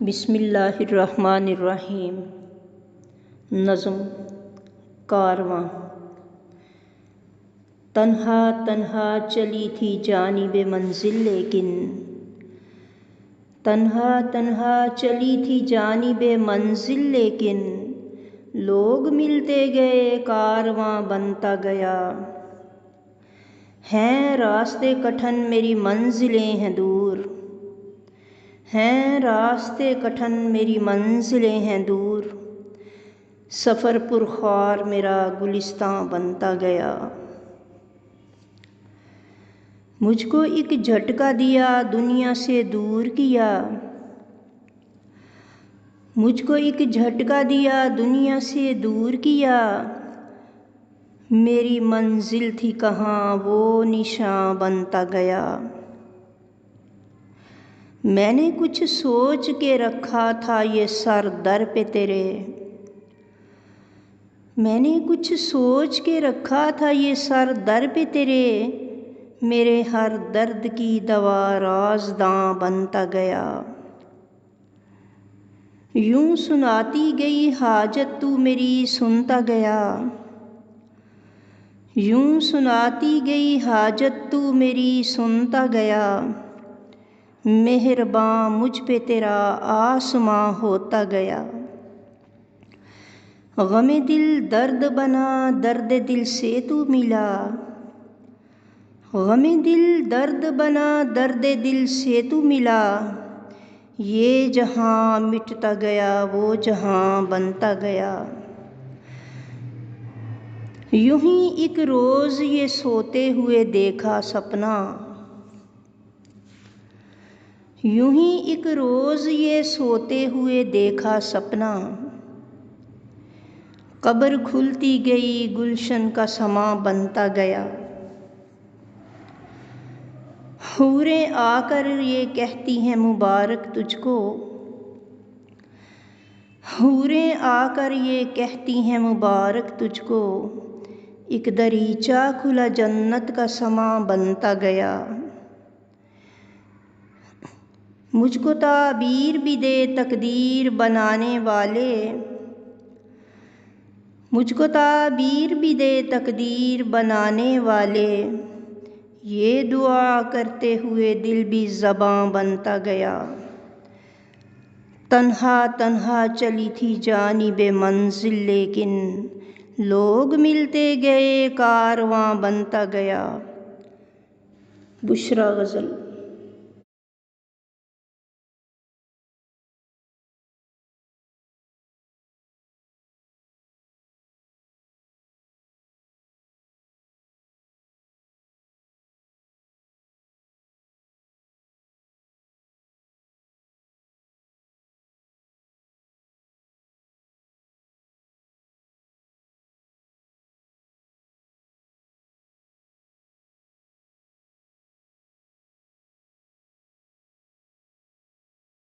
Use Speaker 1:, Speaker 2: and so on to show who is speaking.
Speaker 1: बिस्मिल्लाहिर्रहमानिर्रहीम। नज़्म कारवां। तन्हा तन्हा चली थी जानिबे मंजिल लेकिन, तन्हा तन्हा चली थी जानिबे मंजिल लेकिन, लोग मिलते गए कारवां बनता गया। हैं रास्ते कठिन मेरी मंजिलें हैं दूर, हैं रास्ते कठिन मेरी मंजिलें हैं दूर, सफ़र पुरखार मेरा गुलिस्तां बनता गया। मुझको एक झटका दिया दुनिया से दूर किया, मुझको एक झटका दिया दुनिया से दूर किया, मेरी मंजिल थी कहाँ वो निशान बनता गया। मैंने कुछ सोच के रखा था ये सर दर पे तेरे, मैंने कुछ सोच के रखा था ये सर दर पे तेरे, मेरे हर दर्द की दवा राज़दां बनता गया। यूं सुनाती गई हाजत तू मेरी सुनता गया, यूं सुनाती गई हाजत तू मेरी सुनता गया, मेहरबां मुझ पे तेरा आसमां होता गया। गमे दिल दर्द बना दर्द दिल से तू मिला, गमे दिल दर्द बना दर्द दिल से तू मिला, ये जहां मिटता गया वो जहां बनता गया। यूं ही एक रोज़ ये सोते हुए देखा सपना, यूं ही एक रोज़ ये सोते हुए देखा सपना, कब्र खुलती गई गुलशन का समा बनता गया। हूरें आकर ये कहती हैं मुबारक तुझको, हूरें आकर ये कहती हैं मुबारक तुझको, एक दरीचा खुला जन्नत का समा बनता गया। मुझको ताबीर भी दे तकदीर बनाने वाले, मुझको ताबीर भी दे तकदीर बनाने वाले, ये दुआ करते हुए दिल भी ज़बां बनता गया। तन्हा तन्हा चली थी जानिबे मंजिल लेकिन, लोग मिलते गए कारवां बनता गया। बुशरा गज़ल।